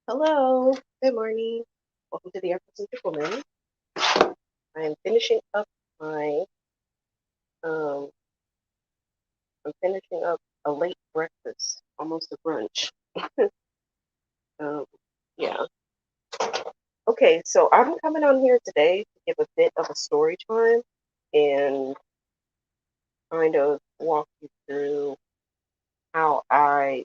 Hello, good morning. Welcome to the Authentic Woman. I am finishing up my um I'm finishing up a late breakfast, almost a brunch. Um yeah. Okay, so I'm coming on here today to give a bit of a story time and kind of walk you through how I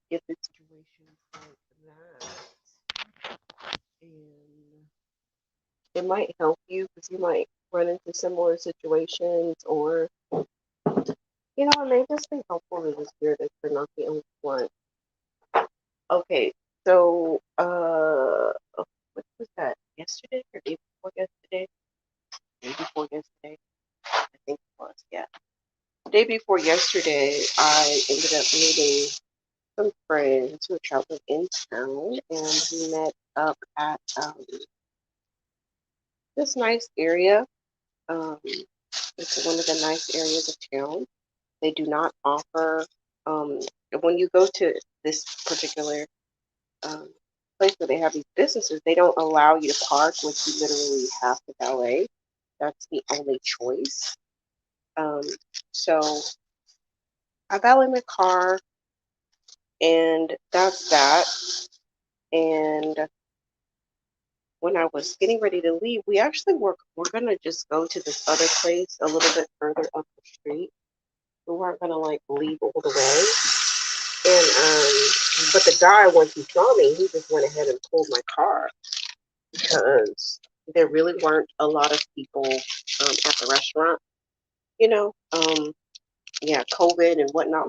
get the situation like that. And it might help you because you might run into similar situations or it may just be helpful to just hear that you're not the only one. Okay, so what was that? Yesterday or day before yesterday? Day before yesterday, I think it was. Yeah, day before yesterday, I ended up meeting some friends who were traveling in town, and we met up at this nice area. Um, it's one of the nice areas of town. They do not offer um, when you go to this particular um, place where they have these businesses, they don't allow you to park, which you literally have to valet. That's the only choice. Um, so I valet my car, and that's that. And when I was getting ready to leave, we actually we're gonna just go to this other place a little bit further up the street. We weren't gonna like leave all the way. And but the guy, once he saw me, he just went ahead and pulled my car because there really weren't a lot of people at the restaurant. You know, yeah, COVID and whatnot.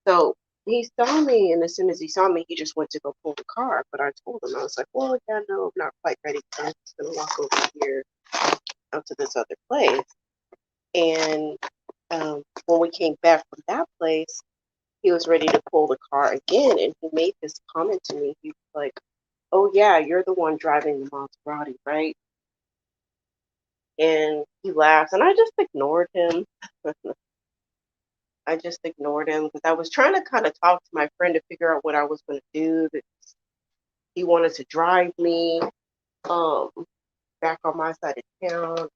So he saw me, and as soon as he saw me, he just went to go pull the car. But I told him, I was like, well, yeah, no, I'm not quite ready. I'm just gonna walk over here up to this other place. And when we came back from that place, he was ready to pull the car again, and he made this comment to me. He was like, "Oh yeah, you're the one driving the Maserati, right?" And he laughed, and I just ignored him. I just ignored him because I was trying to kind of talk to my friend to figure out what I was going to do. That he wanted to drive me um back on my side of town.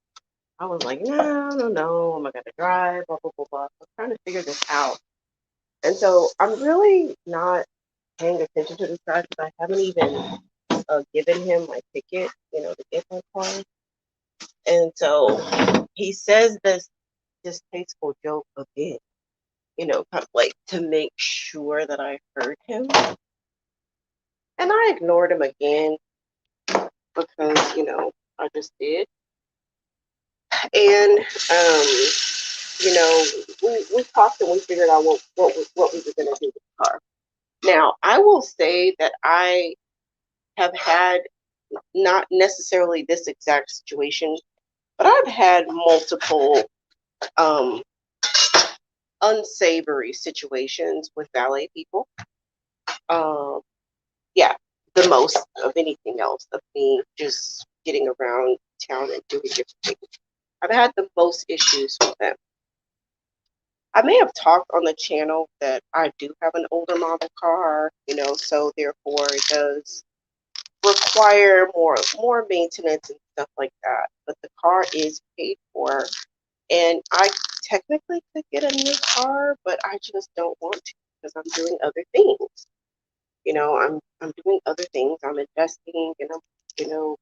I was like, no, no, no, am I going to drive? Blah blah blah blah. I'm trying to figure this out, and so I'm really not paying attention to this guy because I haven't even given him my ticket, to get my car. And so he says this distasteful joke again, kind of like to make sure that I heard him. And I ignored him again because, I just did. And, we talked and we figured out what we were going to do with the car. Now, I will say that I have had not necessarily this exact situation, but I've had multiple um, unsavory situations with valet people. Um, yeah, the most of anything else of me just getting around town and doing different things. I've had the most issues with them. I may have talked on the channel that I do have an older model car, so therefore it does require more maintenance and stuff like that. But the car is paid for, and I technically could get a new car, but I just don't want to because I'm doing other things. I'm doing other things. I'm investing, and I'm you know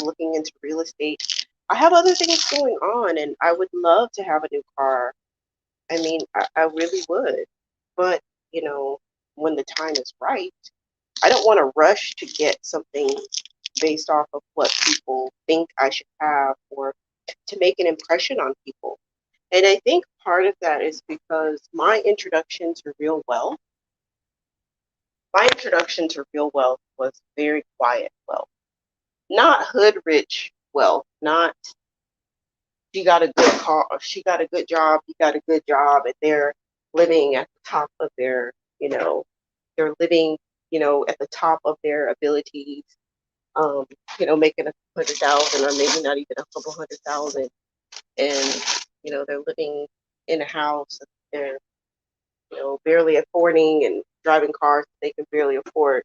looking into real estate. I have other things going on, and I would love to have a new car. I mean, I really would, but you know when the time is right, I don't want to rush to get something based off of what people think I should have or to make an impression on people. And I think part of that is because my introduction to real wealth was very quiet wealth, not hood rich wealth, not she got a good car, she got a good job, he got a good job, and they're living at the top of they're living, at the top of their abilities, making 100,000 or maybe not even a couple 100,000, and they're living in a house that they're barely affording and driving cars that they can barely afford.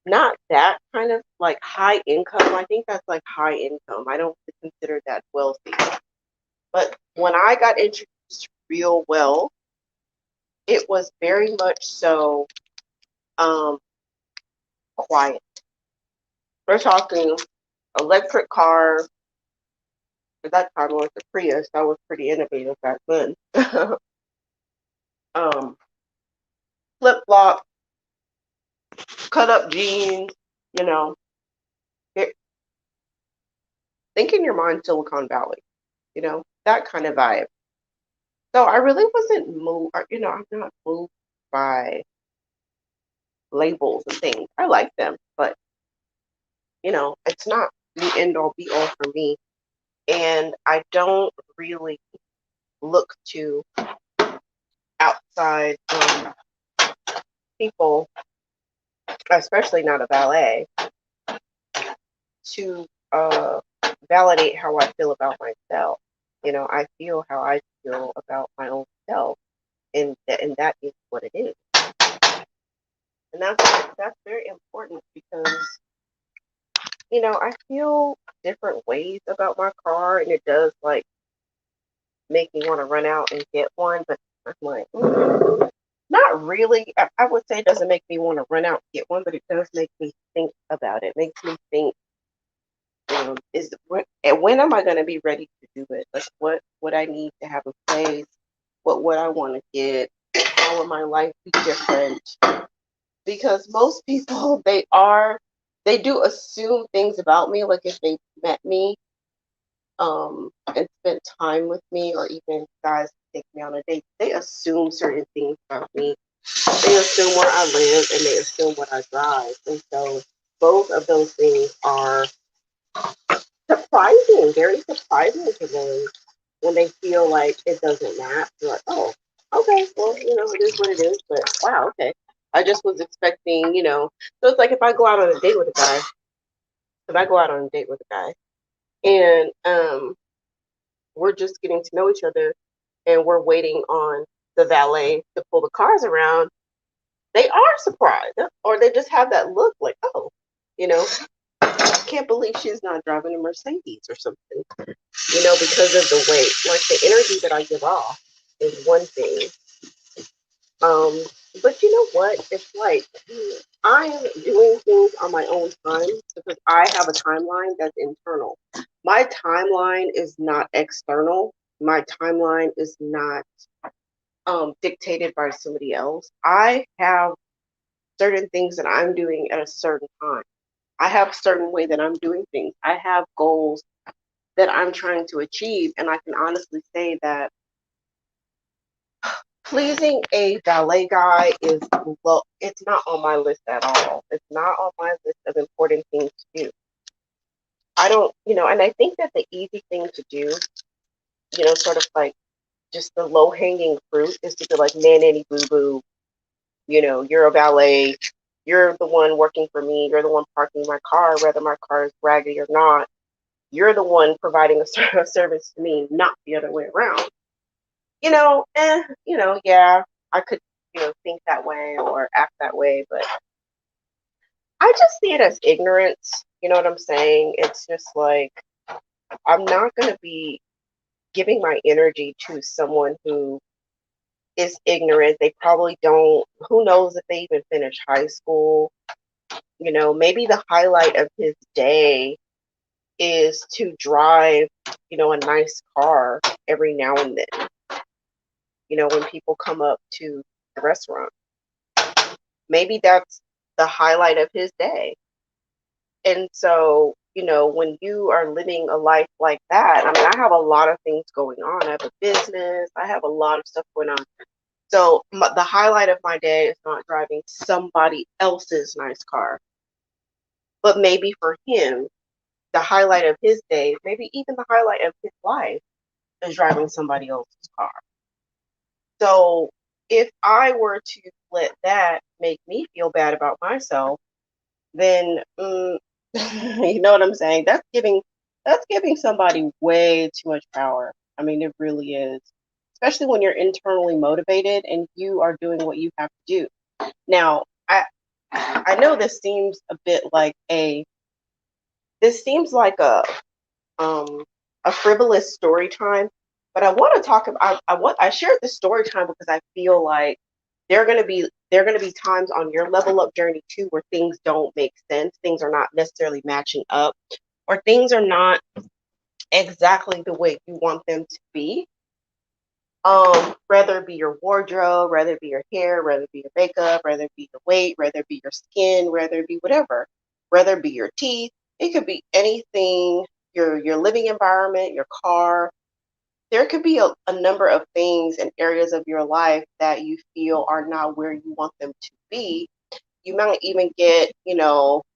not that kind of like high income. I think that's like high income. I don't consider that wealthy. But when I got introduced to real wealth, it was very much so um, quiet. We're talking electric car. At that time, it was the Prius. That was pretty innovative back then. Flip flop, cut up jeans. You know, it, think in your mind Silicon Valley. That kind of vibe. So I really wasn't moved. I'm not moved by labels and things. I like them, but it's not the end all be all for me. And I don't really look to outside people, especially not a valet, to validate how I feel about myself. I feel how I feel about my own self, and that is what it is. And that's very important because I feel different ways about my car, and it does like make me want to run out and get one, but I'm like, not really. I would say it doesn't make me want to run out and get one, but it does make me think about it. It makes me think, when am I going to be ready to do it? Like, what I need to have in place? What would I want to get? How would my life be different? Because most people, they do assume things about me, like if they met me and spent time with me, or even guys take me on a date, they assume certain things about me. They assume where I live and they assume what I drive. And so both of those things are surprising, very surprising to them when they feel like it doesn't match. They're like, oh, okay, well, it is what it is, but wow, okay. I just was expecting, so it's like if I go out on a date with a guy, and we're just getting to know each other and we're waiting on the valet to pull the cars around, they are surprised, or they just have that look like, oh, you know, I can't believe she's not driving a Mercedes or something, because of the weight. Like the energy that I give off is one thing. But you know what? It's like I am doing things on my own time because I have a timeline that's internal. My timeline is not external. My timeline is not dictated by somebody else. I have certain things that I'm doing at a certain time. I have a certain way that I'm doing things. I have goals that I'm trying to achieve. And I can honestly say that pleasing a ballet guy is low. It's not on my list at all. It's not on my list of important things to do. I don't, and I think that the easy thing to do, sort of like just the low hanging fruit is to be like, man, any boo boo, you're a valet. You're the one working for me. You're the one parking my car, whether my car is raggedy or not. You're the one providing a service to me, not the other way around. Yeah, I could, think that way or act that way, but I just see it as ignorance. You know what I'm saying? It's just like, I'm not going to be giving my energy to someone who is ignorant. They probably don't, who knows if they even finish high school. Maybe the highlight of his day is to drive, a nice car every now and then, when people come up to the restaurant. Maybe that's the highlight of his day. And so, when you are living a life like that, I mean, I have a lot of things going on. I have a business, I have a lot of stuff going on. So, the highlight of my day is not driving somebody else's nice car. But maybe for him, the highlight of his day, maybe even the highlight of his life, is driving somebody else's car. So, if I were to let that make me feel bad about myself, then you know what I'm saying? That's giving somebody way too much power. I mean, it really is. Especially when you're internally motivated and you are doing what you have to do. Now, I know this seems a bit like this seems like a frivolous story time, but I want to talk about I shared this story time because I feel like there are gonna be times on your level up journey too where things don't make sense, things are not necessarily matching up, or things are not exactly the way you want them to be. Whether it be your wardrobe, whether it be your hair, whether it be your makeup, whether it be your weight, whether it be your skin, whether it be whatever, whether it be your teeth, it could be anything, your living environment, your car. There could be a number of things and areas of your life that you feel are not where you want them to be. You might even get,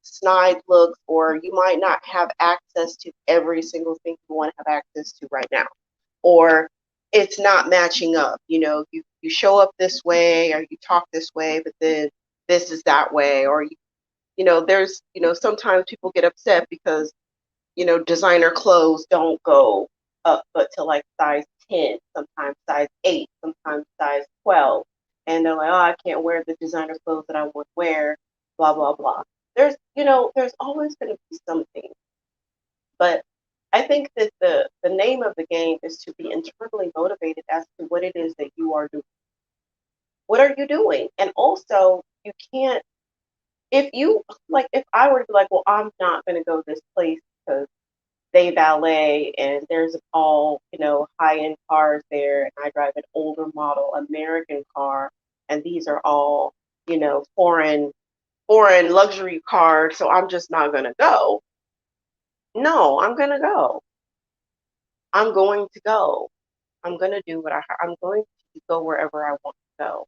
snide looks, or you might not have access to every single thing you want to have access to right now, or it's not matching up. You show up this way or you talk this way, but then this is that way, or there's sometimes people get upset because designer clothes don't go up but to like size 10, sometimes size 8, sometimes size 12, and they're like, oh, I can't wear the designer clothes that I would wear, blah blah blah. There's always going to be something, but I think that the name of the game is to be internally motivated as to what it is that you are doing. What are you doing? And also, you can't, if you, like, if I were to be like, well, I'm not going to go this place because they valet and there's all, high end cars there, and I drive an older model American car, and these are all, foreign luxury cars, so I'm just not going to go. No, I'm going to go. I'm going to go. I'm going to do I'm going to go wherever I want to go.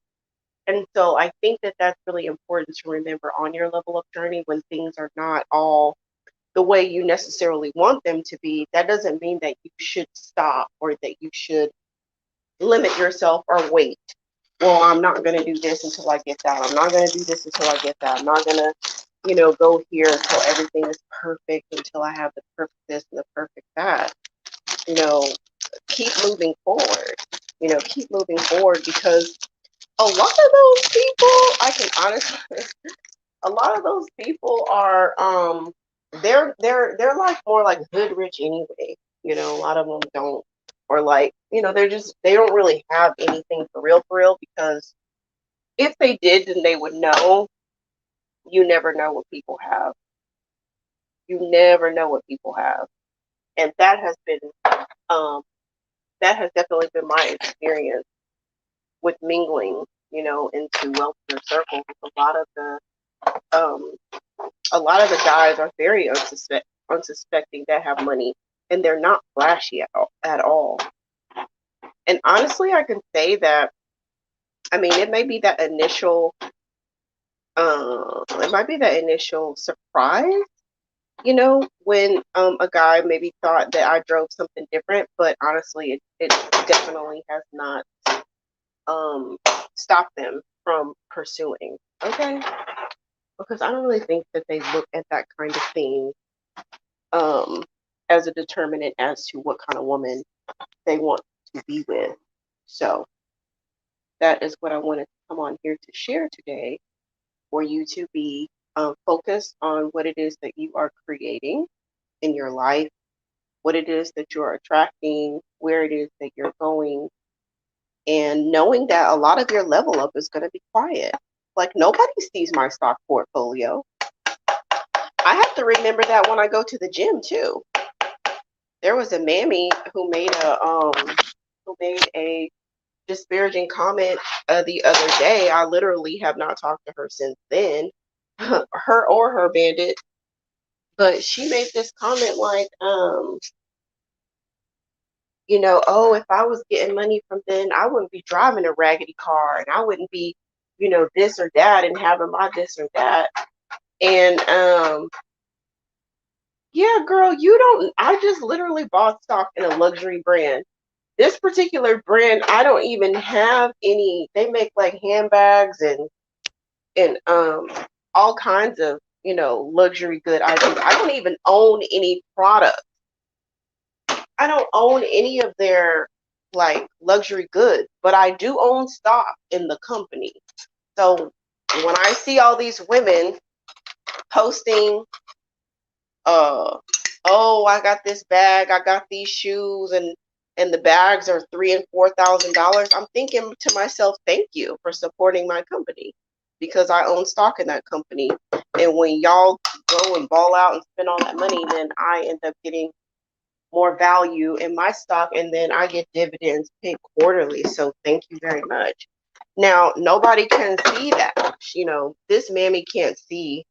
And so I think that that's really important to remember on your level of journey when things are not all the way you necessarily want them to be. That doesn't mean that you should stop or that you should limit yourself or wait. Well, I'm not going to do this until I get that. I'm not going to do this until I get that. I'm not going to, go here until everything is perfect, until I have the perfect this and the perfect that. You know, keep moving forward. Keep moving forward, because a lot of those people, I can honestly, a lot of those people are, they're like more like hood rich anyway. A lot of them don't, or like, they don't really have anything for real, because if they did, then they would know. You never know what people have. You never know what people have. And um, that has definitely been my experience with mingling, into wealthier circles. Um, a lot of the guys are very unsuspecting that have money, and they're not flashy at all. And honestly, I can say that, I mean, it might be that initial surprise, when a guy maybe thought that I drove something different, but honestly, it definitely has not um, stopped them from pursuing. Okay, because I don't really think that they look at that kind of thing um, as a determinant as to what kind of woman they want to be with. So that is what I wanted to come on here to share today, for you to be focused on what it is that you are creating in your life, what it is that you're attracting, where it is that you're going, and knowing that a lot of your level up is going to be quiet. Like, nobody sees my stock portfolio. I have to remember that when I go to the gym too. There was a mammy who made a disparaging comment the other day. I literally have not talked to her since then, her or her bandit. But she made this comment like, oh, if I was getting money from then, I wouldn't be driving a raggedy car, and I wouldn't be, this or that, and having my this or that. And yeah, girl, you don't. I just literally bought stock in a luxury brand. This particular brand, I don't even have any. They make like handbags and all kinds of, luxury good items. I don't even own any product. I don't own any of their like luxury goods, but I do own stock in the company. So when I see all these women posting, oh, I got this bag, I got these shoes, and the bags are $3,000 and $4,000. I'm thinking to myself, thank you for supporting my company, because I own stock in that company. And when y'all go and ball out and spend all that money, then I end up getting more value in my stock, and then I get dividends paid quarterly. So thank you very much. Now, nobody can see that. This mammy can't see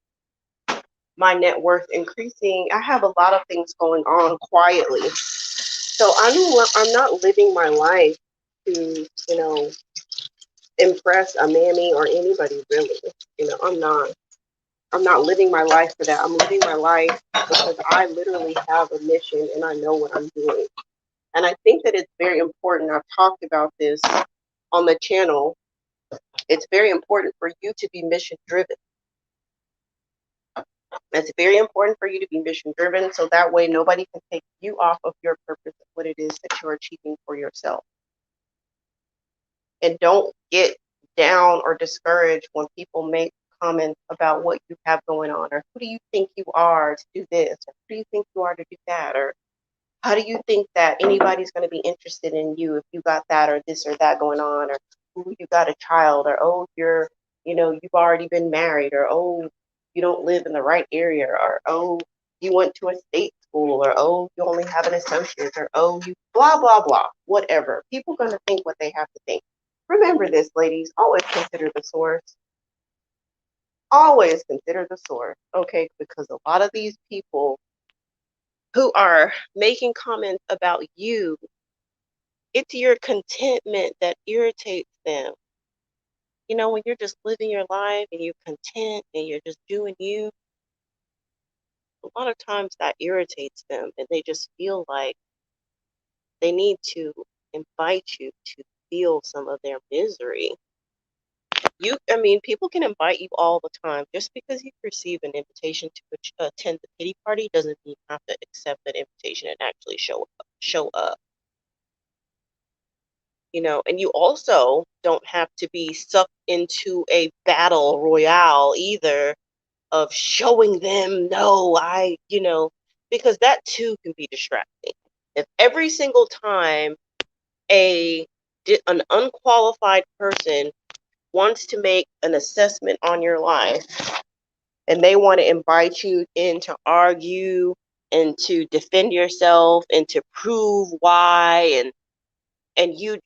my net worth increasing. I have a lot of things going on quietly. So I'm not living my life to, impress a mammy or anybody really. I'm not living my life for that. I'm living my life because I literally have a mission and I know what I'm doing. And I think that it's very important. I've talked about this on the channel. It's very important for you to be mission driven. It's very important for you to be mission driven, so that way nobody can take you off of your purpose of what it is that you're achieving for yourself. And don't get down or discouraged when people make comments about what you have going on, or who do you think you are to do this, or who do you think you are to do that, or how do you think that anybody's going to be interested in you if you got that or this or that going on, or ooh, you got a child, or oh, you've already been married, or oh, you don't live in the right area, or oh, you went to a state school, or oh, you only have an associate, or oh, you blah, blah, blah, whatever. People are going to think what they have to think. Remember this, ladies, always consider the source. Always consider the source, okay? Because a lot of these people who are making comments about you, it's your contentment that irritates them. When you're just living your life and you're content and you're just doing you, a lot of times that irritates them, and they just feel like they need to invite you to feel some of their misery. People can invite you all the time. Just because you receive an invitation to attend the pity party doesn't mean you have to accept that invitation and actually show up. And you also don't have to be sucked into a battle royale either of showing them, no, because that too can be distracting. If every single time an unqualified person wants to make an assessment on your life and they want to invite you in to argue and to defend yourself and to prove why, and you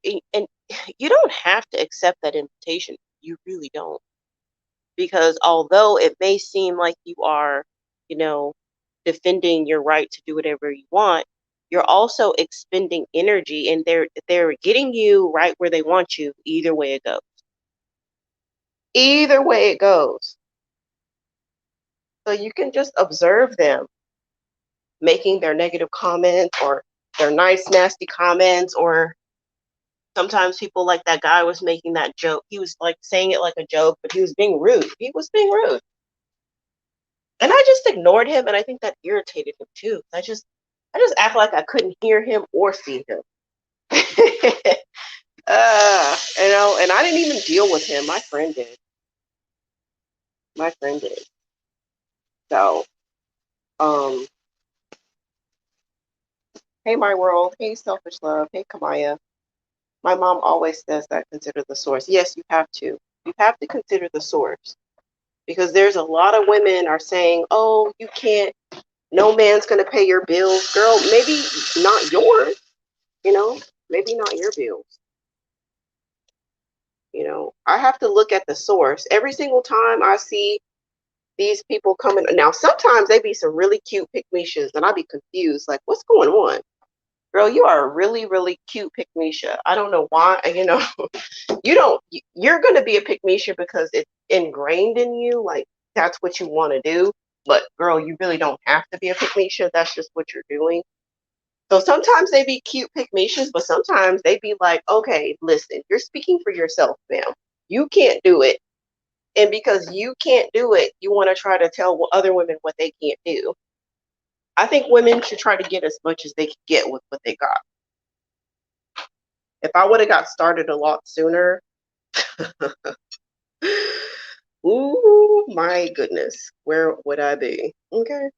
don't have to accept that invitation. You really don't. Because although it may seem like you are, defending your right to do whatever you want, you're also expending energy, and they're getting you right where they want you either way it goes. Either way it goes. So you can just observe them making their negative comments or their nice, nasty comments, or sometimes people, like that guy was making that joke. He was like saying it like a joke, but he was being rude. He was being rude. And I just ignored him, and I think that irritated him too. I just act like I couldn't hear him or see him. And I didn't even deal with him. My friend did. So, hey, my world. Hey, selfish love. Hey, Kamaya. My mom always says that consider the source. Yes, you have to. You have to consider the source, because there's a lot of women are saying, oh, you can't, no man's going to pay your bills. Girl, maybe not yours, maybe not your bills. I have to look at the source. Every single time I see these people coming, now sometimes they be some really cute pick-me-shas, and I be confused, like, what's going on? Girl, you are a really, really cute pick-me-sha. I don't know why, you're going to be a pick-me-sha because it's ingrained in you, like, that's what you want to do. But girl, you really don't have to be a pick-me-sha. That's just what you're doing. So sometimes they be cute pick-me-shas, but sometimes they be like, okay, listen, you're speaking for yourself, ma'am. You can't do it. And because you can't do it, you want to try to tell other women what they can't do. I think women should try to get as much as they can get with what they got. If I would have got started a lot sooner, Ooh, my goodness. Where would I be? Okay.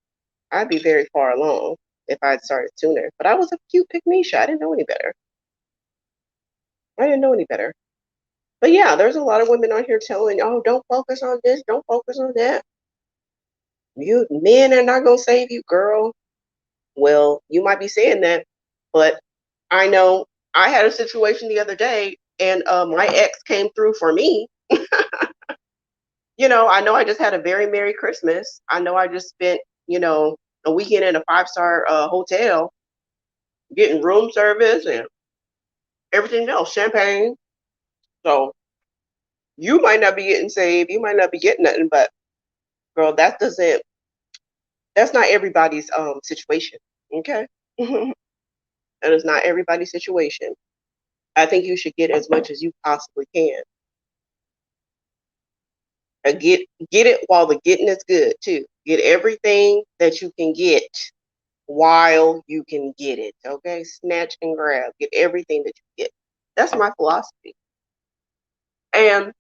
I'd be very far along if I'd started sooner. But I was a cute pygmy. I didn't know any better. I didn't know any better. But yeah, there's a lot of women out here telling, oh, don't focus on this, don't focus on that. You men are not gonna save you, girl. Well, you might be saying that, but I know I had a situation the other day, and my ex came through for me. I know I just had a very Merry Christmas. I know I just spent, a weekend in a five-star hotel, getting room service and everything else, champagne. So you might not be getting saved, you might not be getting nothing, but girl, that's not everybody's situation. Okay. That is not everybody's situation. I think you should get as much as you possibly can. Get it while the getting is good too. Get everything that you can get while you can get it. Okay, snatch and grab. Get everything that you get. That's my philosophy. And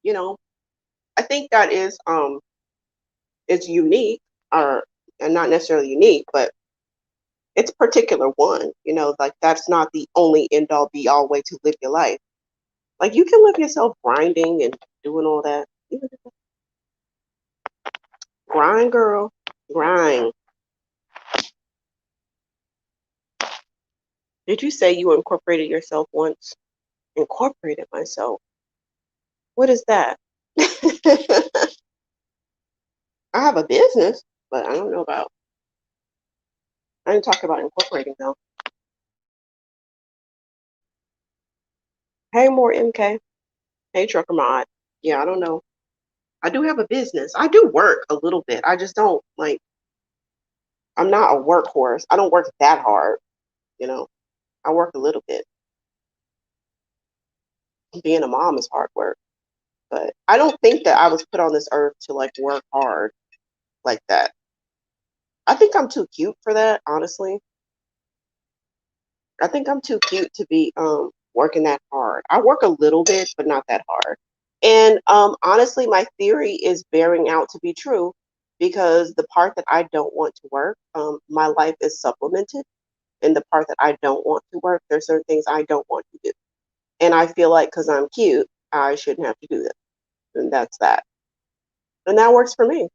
you know, I think that is unique, or and not necessarily unique, but it's a particular one. Like that's not the only end all be all way to live your life. Like you can live yourself grinding and doing all that. Grind, girl, grind. Did you say you incorporated yourself once? Incorporated myself. What is that? I have a business, but I don't know about. I didn't talk about incorporating though. Hey, more MK. Hey, Trucker Mod. Yeah, I don't know. I do have a business. I do work a little bit. I just don't like. I'm not a workhorse. I don't work that hard. You know, I work a little bit. Being a mom is hard work, but I don't think that I was put on this earth to like work hard like that. I think I'm too cute for that, honestly. I think I'm too cute to be working that hard. I work a little bit, but not that hard. And honestly, my theory is bearing out to be true because the part that I don't want to work, my life is supplemented. And the part that I don't want to work, there's certain things I don't want to do. And I feel like because I'm cute, I shouldn't have to do that. And that's that. And that works for me.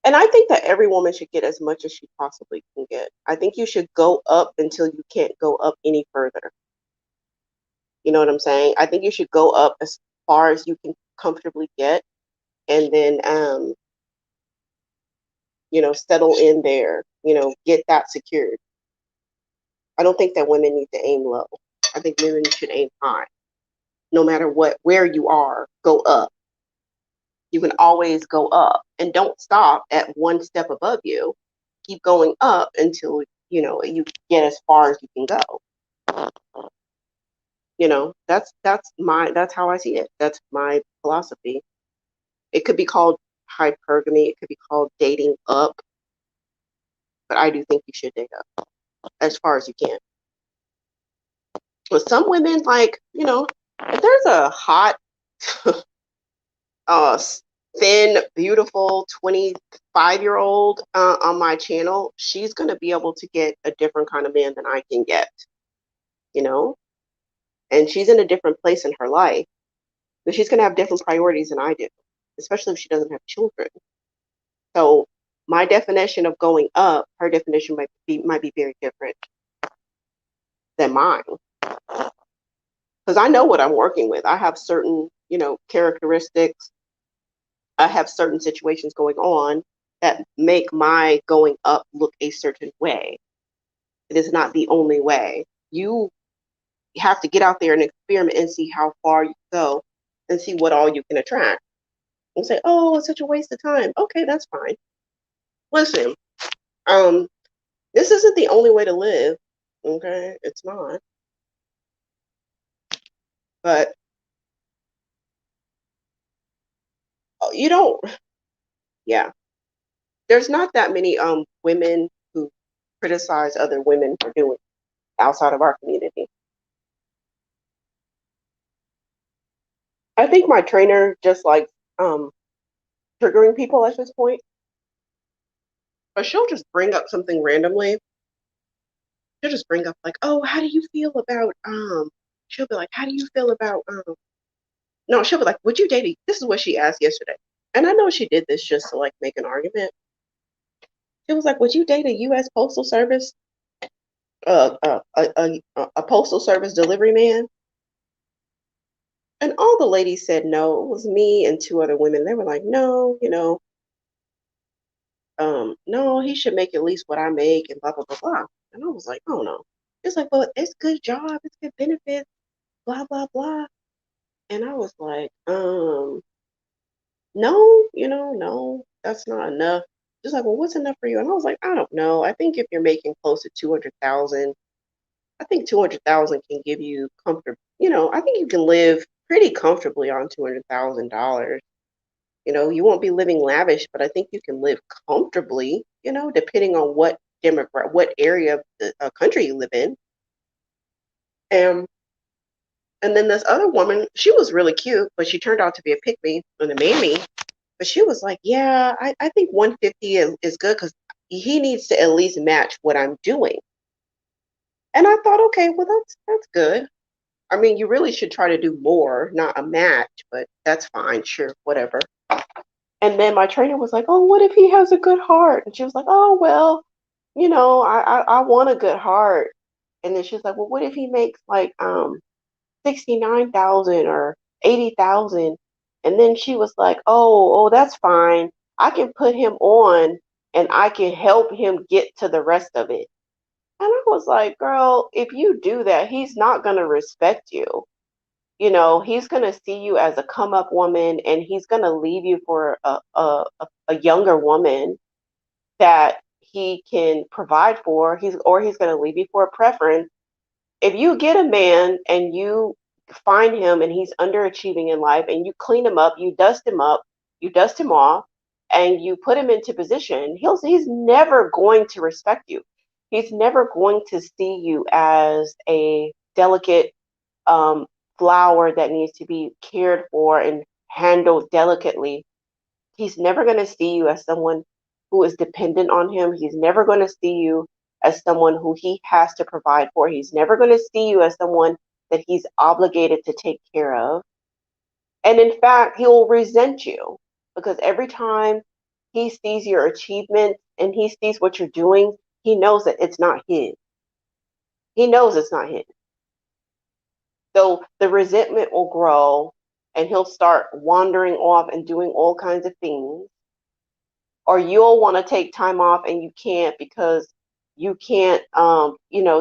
And I think that every woman should get as much as she possibly can get. I think you should go up until you can't go up any further. You know what I'm saying? I think you should go up as far as you can comfortably get and then settle in there, get that secured. I don't think that women need to aim low. I think women should aim high. No matter where you are, go up. You can always go up and don't stop at one step above you. Keep going up until, you get as far as you can go. That's how I see it. That's my philosophy. It could be called hypergamy. It could be called dating up, but I do think you should date up as far as you can. But some women, like, if there's a hot, uh, thin, beautiful 25-year-old on my channel, she's going to be able to get a different kind of man than I can get, you know? And she's in a different place in her life, but she's going to have different priorities than I do, especially if she doesn't have children. So my definition of going up, her definition might be very different than mine. Because I know what I'm working with. I have certain, characteristics. I have certain situations going on that make my going up look a certain way. It is not the only way. You have to get out there and experiment and see how far you go and see what all you can attract. And say, oh, it's such a waste of time. Okay, that's fine. Listen, um, this isn't the only way to live. Okay, it's not. But you don't. Yeah, there's not that many women who criticize other women for doing outside of our community. I think my trainer just like um triggering people at this point, but she'll just bring up something randomly. She'll just bring up like, "Oh, how do you feel about?" She'll be like, "How do you feel about?" No, she'll be like, "Would you date a?" This is what she asked yesterday, and I know she did this just to like make an argument. She was like, "Would you date a U.S. Postal Service, a Postal Service delivery man?" And all the ladies said no. It was me and two other women. They were like, "No, no, he should make at least what I make and blah blah blah blah." And I was like, "Oh no." It's like, "Well, it's good job, it's good benefits, blah blah blah." And I was like, no, no, that's not enough. Just like, well, what's enough for you? And I was like, I don't know. I think if you're making close to 200,000, I think 200,000 can give you comfort. I think you can live pretty comfortably on $200,000. You won't be living lavish, but I think you can live comfortably. Depending on what area of the country you live in. And and then this other woman, she was really cute, but she turned out to be a pick me and a mammy. But she was like, yeah, I think 150 is good because he needs to at least match what I'm doing. And I thought, okay, well, that's good. I mean, you really should try to do more, not a match, but that's fine, sure, whatever. And then my trainer was like, oh, what if he has a good heart? And she was like, oh, well, I want a good heart. And then she was like, well, what if he makes like 69,000 or 80,000? And then she was like, oh, that's fine. I can put him on and I can help him get to the rest of it. And I was like, girl, if you do that, he's not going to respect you. He's going to see you as a come up woman and he's going to leave you for a younger woman that he can provide for. He's going to leave you for a preference. If you get a man and you find him and he's underachieving in life and you clean him up, you dust him off, and you put him into position, he's never going to respect you. He's never going to see you as a delicate um, flower that needs to be cared for and handled delicately. He's never going to see you as someone who is dependent on him. He's never going to see you as someone who he has to provide for. He's never going to see you as someone that he's obligated to take care of. And in fact, he will resent you because every time he sees your achievements and he sees what you're doing, he knows that it's not his. He knows it's not his. So the resentment will grow and he'll start wandering off and doing all kinds of things, or you'll want to take time off and you can't because you can't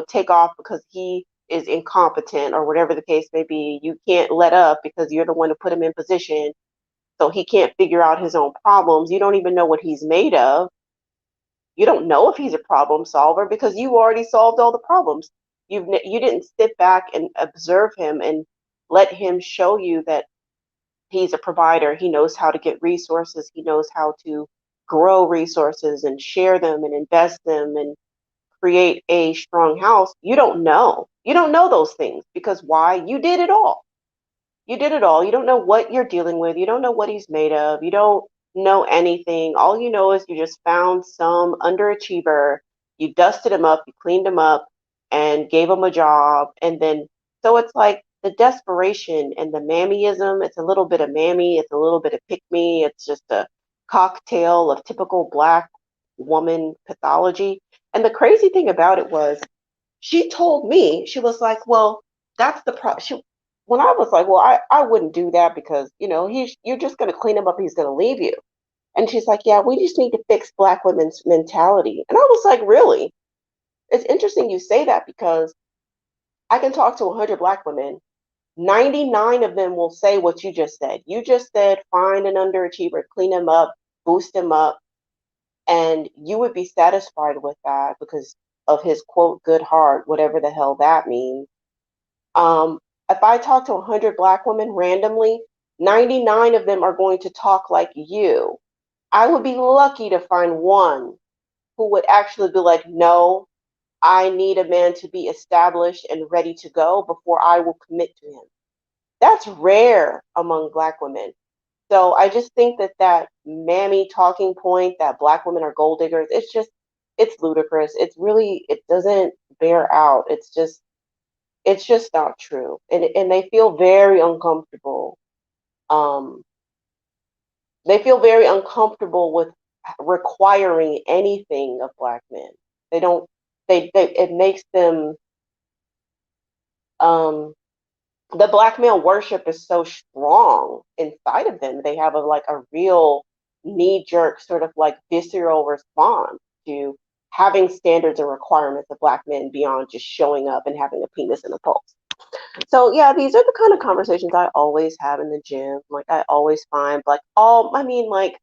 take off because he is incompetent or whatever the case may be. You can't let up because you're the one to put him in position, so he can't figure out his own problems. You don't even know what he's made of. You don't know if he's a problem solver because you already solved all the problems. You didn't sit back and observe him and let him show you that he's a provider. He knows how to get resources. He knows how to grow resources and share them and invest them and create a strong house. You don't know. You don't know those things because why? You did it all. You did it all. You don't know what you're dealing with. You don't know what he's made of. You don't know anything. All you know is you just found some underachiever. You dusted him up, you cleaned him up, and gave him a job. And then, so it's like the desperation and the mammyism. It's a little bit of mammy, it's a little bit of pick me. It's just a cocktail of typical Black woman pathology. And the crazy thing about it was, she told me, she was like, well, that's the problem. When I was like, well, I wouldn't do that because, you're just going to clean him up. He's going to leave you. And she's like, yeah, we just need to fix Black women's mentality. And I was like, really? It's interesting you say that because I can talk to 100 Black women. 99 of them will say what you just said. You just said, find an underachiever, clean him up, boost him up, and you would be satisfied with that because of his quote good heart, whatever the hell that means. Um, if I talk to 100 Black women randomly, 99 of them are going to talk like you. I would be lucky to find one who would actually be like, no, I need a man to be established and ready to go before I will commit to him. That's rare among Black women. So I just think that that mammy talking point that Black women are gold diggers, it's ludicrous. It's really, it doesn't bear out. It's just not true. And they feel very uncomfortable. Um, they feel very uncomfortable with requiring anything of Black men. They don't, it makes them, um, the Black male worship is so strong inside of them. They have like a real knee jerk sort of like visceral response to having standards and requirements of Black men beyond just showing up and having a penis and a pulse. So yeah, these are the kind of conversations I always have in the gym. Like I always find like all, I mean like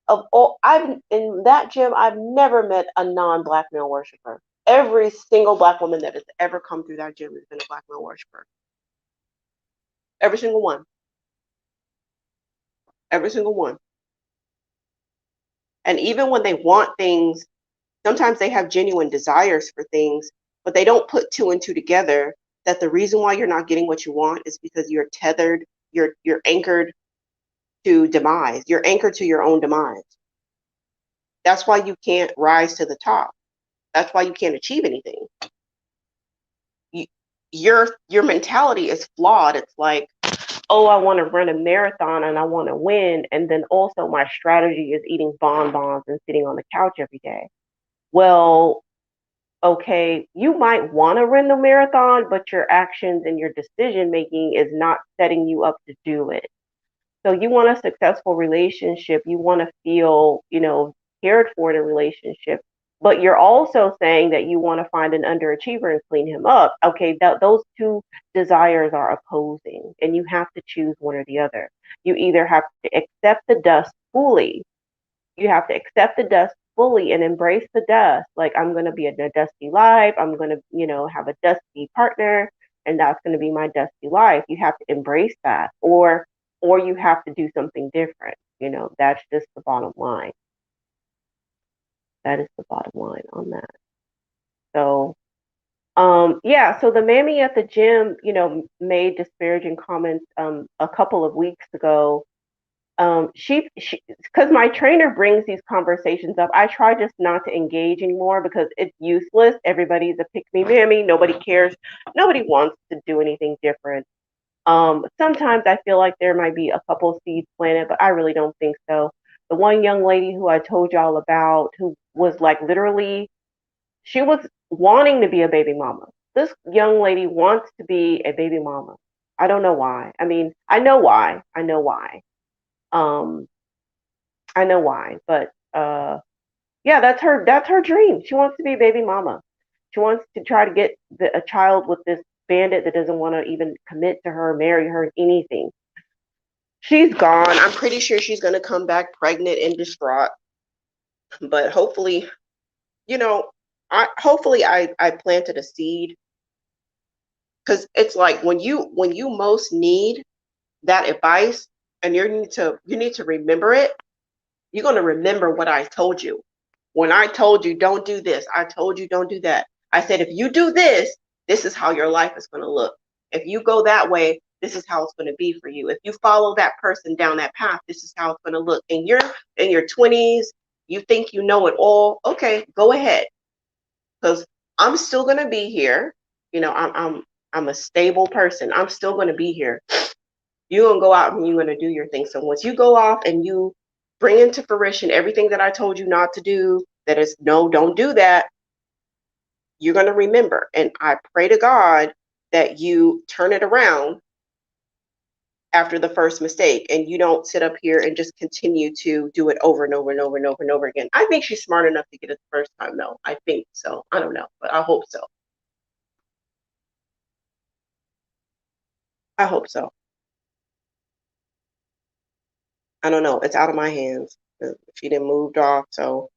of all, I've in that gym I've never met a non-Black male worshiper. Every single Black woman that has ever come through that gym has been a Black male worshiper. Every single one. Every single one. And even when they want things, sometimes they have genuine desires for things, but they don't put two and two together that the reason why you're not getting what you want is because you're tethered, you're anchored to demise. You're anchored to your own demise. That's why you can't rise to the top. That's why you can't achieve anything. You, your mentality is flawed. It's like, oh, I want to run a marathon and I want to win, and then also my strategy is eating bonbons and sitting on the couch every day. Well, okay, you might want to run the marathon, but your actions and your decision making is not setting you up to do it. So you want a successful relationship, you want to feel, cared for in a relationship, but you're also saying that you want to find an underachiever and clean him up. Okay, those two desires are opposing, and you have to choose one or the other. You either have to accept the dust fully. You have to accept the dust fully and embrace the dust. Like, I'm going to be in a dusty life. I'm going to, have a dusty partner, and that's going to be my dusty life. You have to embrace that, or you have to do something different. That's just the bottom line. That is the bottom line on that. So, yeah, so the mammy at the gym, made disparaging comments a couple of weeks ago. She because my trainer brings these conversations up, I try just not to engage anymore because it's useless. Everybody's a pick me mammy. Nobody cares. Nobody wants to do anything different. Sometimes I feel like there might be a couple seeds planted, but I really don't think so. The one young lady who I told y'all about, who was like literally, she was wanting to be a baby mama. This young lady wants to be a baby mama. I don't know why. I mean, I know why. I know why. Um, I know why, but yeah, that's her dream. She wants to be a baby mama. She wants to try to get a child with this bandit that doesn't want to even commit to her, marry her, anything. She's gone. I'm pretty sure she's gonna come back pregnant and distraught. But hopefully, you know, I planted a seed, because it's like when you most need that advice, and you need to remember it. You're gonna remember what I told you. When I told you don't do this, I told you don't do that. I said if you do this, this is how your life is gonna look. If you go that way, this is how it's gonna be for you. If you follow that person down that path, this is how it's gonna look. And you're in your 20s, you think you know it all. Okay, go ahead, because I'm still gonna be here. I'm a stable person. I'm still gonna be here. You're gonna go out and you're gonna do your thing. So once you go off and you bring into fruition everything that I told you not to do, that is no, don't do that, you're gonna remember. And I pray to God that you turn it around after the first mistake, and you don't sit up here and just continue to do it over and over and over and over and over again. I think she's smart enough to get it the first time, though. I think so. I don't know, but I hope so. I hope so. I don't know. It's out of my hands. She didn't moved off, so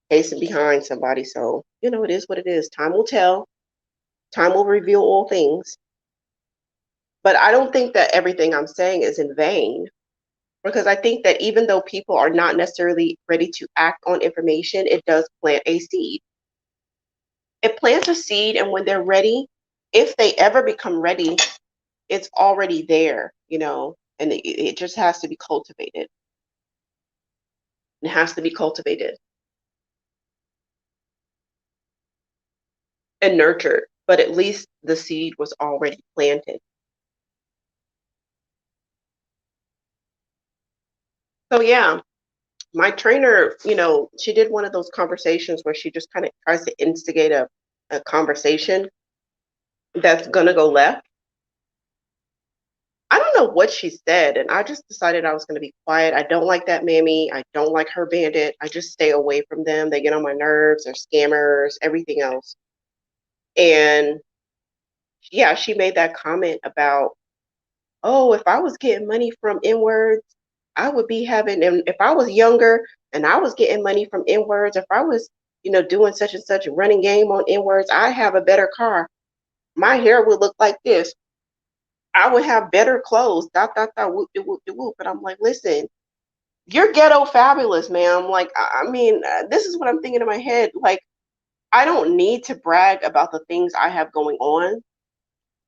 hasten behind somebody. So it is what it is. Time will tell. Time will reveal all things. But I don't think that everything I'm saying is in vain, because I think that even though people are not necessarily ready to act on information, it does plant a seed. It plants a seed, and when they're ready, if they ever become ready, it's already there, and it just has to be cultivated. It has to be cultivated and nurtured, but at least the seed was already planted. So yeah, my trainer, she did one of those conversations where she just kind of tries to instigate a conversation that's gonna go left. I don't know what she said, and I just decided I was gonna be quiet. I don't like that mammy. I don't like her bandit. I just stay away from them. They get on my nerves. They're scammers, everything else. And yeah, she made that comment about, oh, if I was getting money from inwards, I would be having, and if I was younger and I was getting money from inwards, if I was, doing such and such a running game on inwards, I have a better car. My hair would look like this. I would have better clothes. Dot dot dot. Whoop de whoop de whoop. But I'm like, listen, you're ghetto fabulous, ma'am. Like, I mean, this is what I'm thinking in my head. Like, I don't need to brag about the things I have going on,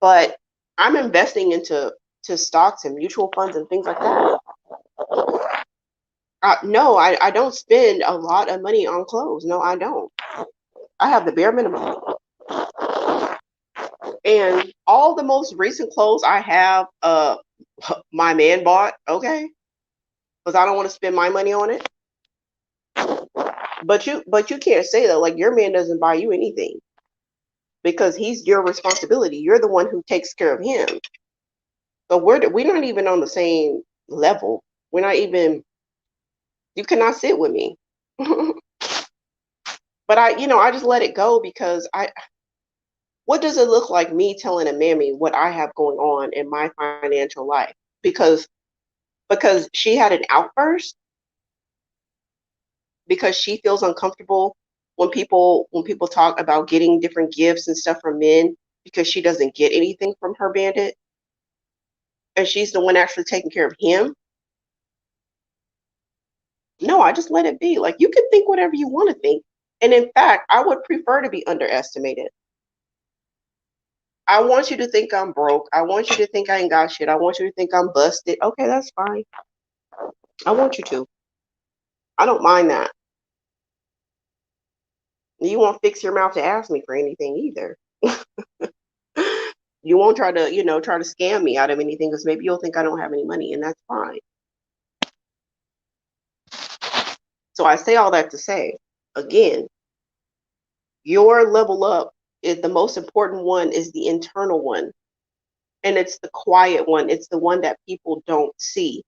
but I'm investing into stocks and mutual funds and things like that. No, I don't spend a lot of money on clothes. No, I don't. I have the bare minimum. And all the most recent clothes I have, my man bought, okay? Because I don't want to spend my money on it. But you can't say that, like, your man doesn't buy you anything because he's your responsibility. You're the one who takes care of him. So we're not even on the same level. We're not even. You cannot sit with me. But I just let it go because what does it look like me telling a mammy what I have going on in my financial life? Because she had an outburst, because she feels uncomfortable when people talk about getting different gifts and stuff from men, because she doesn't get anything from her bandit, and she's the one actually taking care of him. No, I just let it be. Like, you can think whatever you want to think. And in fact, I would prefer to be underestimated. I want you to think I'm broke. I want you to think I ain't got shit. I want you to think I'm busted. Okay, that's fine. I want you to. I don't mind that. You won't fix your mouth to ask me for anything either. You won't try to scam me out of anything because maybe you'll think I don't have any money, and that's fine. So I say all that to say, again, your level up is the most important one, is the internal one. And it's the quiet one. It's the one that people don't see.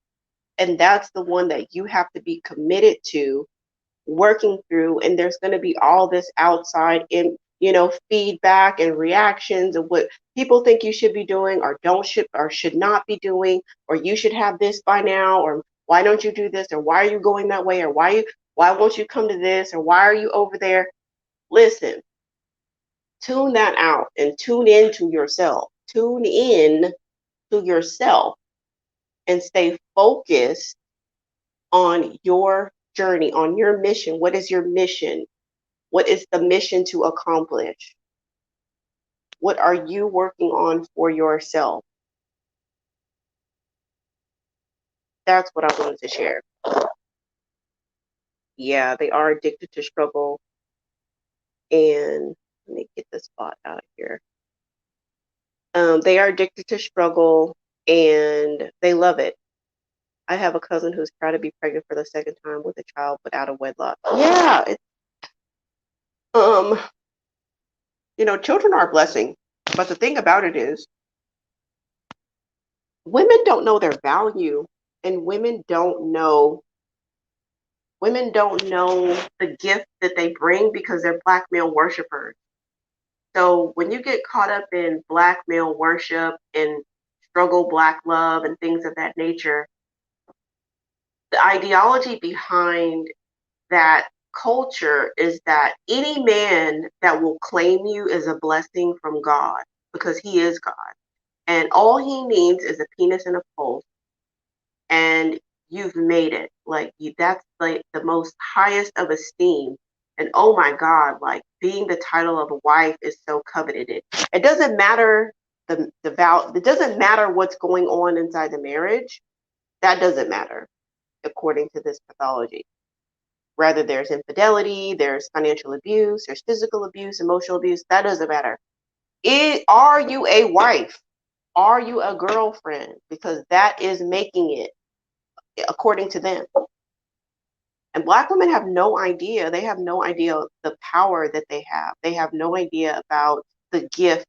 And that's the one that you have to be committed to working through. And there's going to be all this outside feedback and reactions of what people think you should be doing or should not be doing, or you should have this by now, or why don't you do this, or why are you going that way, or why won't you come to this, or why are you over there? Listen, tune that out and tune into yourself. Tune in to yourself and stay focused on your journey, on your mission. What is your mission? What is the mission to accomplish? What are you working on for yourself? That's what I wanted to share. Yeah, they are addicted to struggle. And let me get this spot out of here. They are addicted to struggle and they love it. I have a cousin who's tried to be pregnant for the second time with a child but out of wedlock. Yeah, um, children are a blessing. But the thing about it is, women don't know their value, and women don't know the gift that they bring because they're black male worshipers. So when you get caught up in black male worship and struggle black love and things of that nature, the ideology behind that culture is that any man that will claim you is a blessing from God, because he is God. And all he needs is a penis and a pulse, and you've made it. Like, that's like the most highest of esteem. And oh my God, like, being the title of a wife is so coveted. It doesn't matter it doesn't matter what's going on inside the marriage. That doesn't matter according to this pathology. Rather, there's infidelity, there's financial abuse, there's physical abuse, emotional abuse. That doesn't matter. Are you a wife? Are you a girlfriend? Because that is making it according to them. And Black women have no idea. They have no idea the power that they have. They have no idea about the gift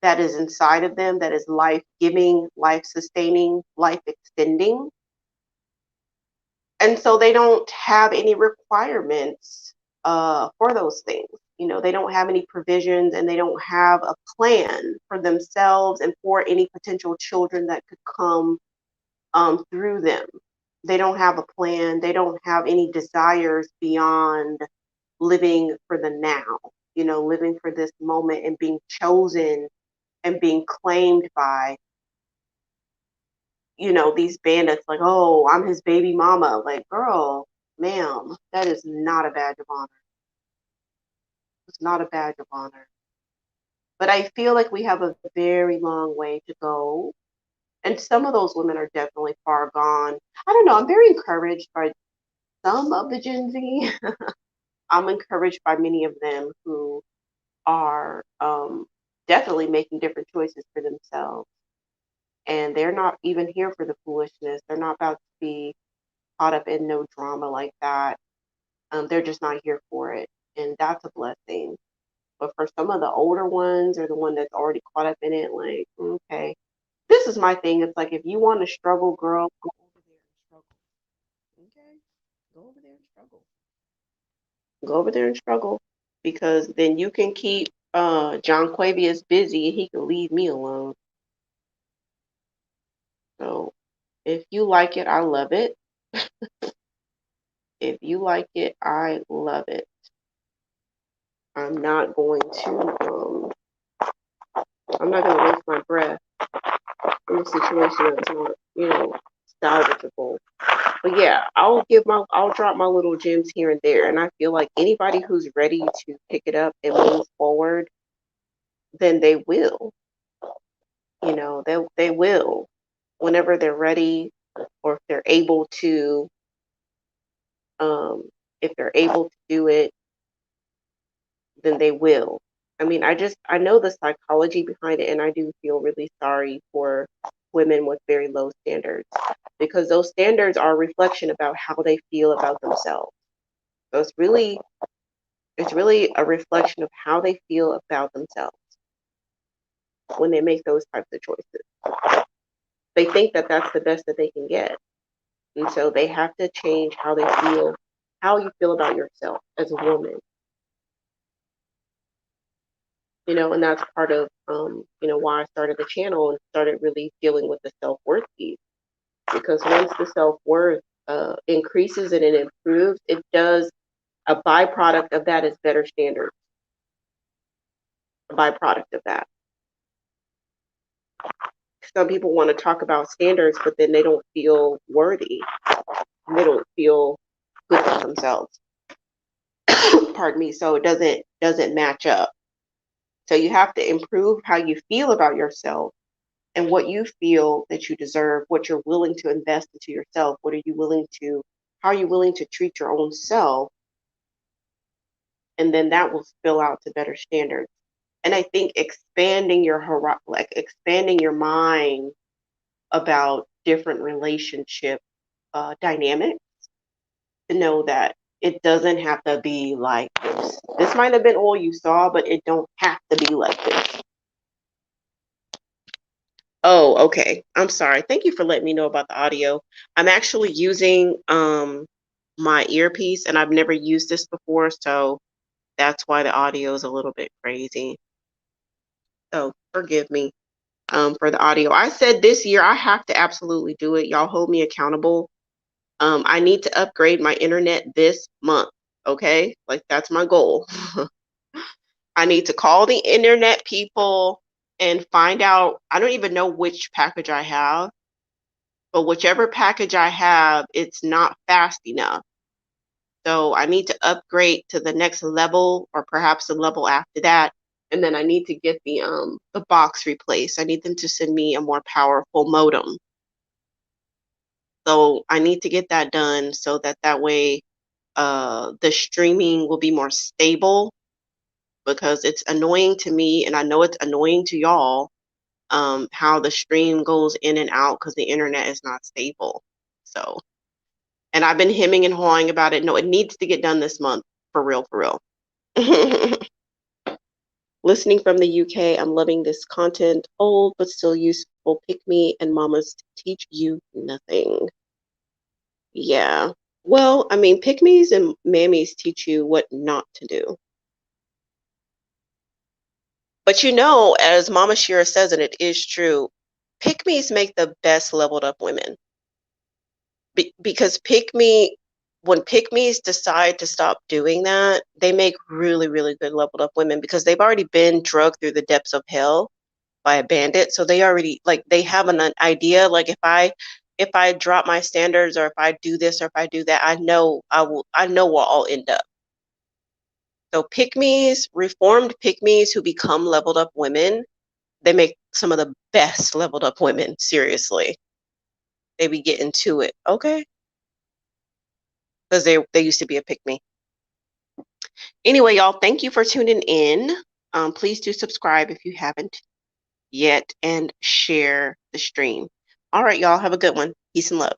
that is inside of them, that is life-giving, life-sustaining, life-extending. And so they don't have any requirements for those things. You know, they don't have any provisions, and they don't have a plan for themselves and for any potential children that could come through them. They don't have a plan. They don't have any desires beyond living for the now, you know, living for this moment and being chosen and being claimed by, you know, these bandits. Like, oh, I'm his baby mama. Like, girl, ma'am, that is not a badge of honor. It's not a badge of honor. But I feel like we have a very long way to go. And some of those women are definitely far gone. I don't know. I'm very encouraged by some of the Gen Z. I'm encouraged by many of them who are definitely making different choices for themselves. And they're not even here for the foolishness. They're not about to be caught up in no drama like that. They're just not here for it. And that's a blessing. But for some of the older ones, or the one that's already caught up in it, like, okay. This is my thing. It's like, if you want to struggle, girl, go over there and struggle. Okay? Go over there and struggle. Go over there and struggle. Because then you can keep John Quavius busy, and he can leave me alone. So if you like it, I love it. If you like it, I love it. I'm not going to waste my breath in a situation that's not, you know, salvageable. But yeah, I'll drop my little gems here and there. And I feel like anybody who's ready to pick it up and move forward, then they will. You know, they will whenever they're ready, or if they're able to, if they're able to do it, then they will. I mean, I know the psychology behind it, and I do feel really sorry for women with very low standards, because those standards are a reflection about how they feel about themselves. So it's really a reflection of how they feel about themselves when they make those types of choices. They think that that's the best that they can get. And so they have to change how you feel about yourself as a woman. You know, and that's part of, you know, why I started the channel and started really dealing with the self-worth piece. Because once the self-worth increases and it improves, it does, a byproduct of that is better standards. A byproduct of that. Some people want to talk about standards, but then they don't feel worthy. They don't feel good with themselves. Pardon me. So it doesn't match up. So you have to improve how you feel about yourself and what you feel that you deserve, what you're willing to invest into yourself. How are you willing to treat your own self? And then that will spill out to better standards. And I think expanding your mind about different relationship dynamics, to know that it doesn't have to be like this. This might have been all you saw, but it don't have to be like this. Oh, okay. I'm sorry. Thank you for letting me know about the audio. I'm actually using my earpiece, and I've never used this before, so that's why the audio is a little bit crazy. So forgive me for the audio. I said this year I have to absolutely do it. Y'all hold me accountable. I need to upgrade my internet this month. Okay, like that's my goal. I need to call the internet people and find out. I don't even know which package I have, but whichever package I have, it's not fast enough. So I need to upgrade to the next level, or perhaps a level after that, And then I need to get the box replaced. I need them to send me a more powerful modem. So I need to get that done so that way the streaming will be more stable, because it's annoying to me and I know it's annoying to y'all, how the stream goes in and out because the internet is not stable. So, and I've been hemming and hawing about it. No, it needs to get done this month, for real, for real. Listening from the UK, I'm loving this content. Old but still useful. Pick me and mamas teach you nothing. Yeah. Well, I mean, pick me's and mammies teach you what not to do. But as Mama Shira says, and it is true, pick me's make the best leveled up women. Because when pick me's decide to stop doing that, they make really, really good leveled up women, because they've already been drugged through the depths of hell by a bandit. So they already, like, they have an idea, like, if I drop my standards, or if I do this or if I do that, I know where I'll end up. So reformed pick me's who become leveled up women, they make some of the best leveled up women. Seriously, they be getting to it, okay? Because they used to be a pick me. Anyway, y'all, thank you for tuning in. Please do subscribe if you haven't yet, and share the stream. All right, y'all, have a good one. Peace and love.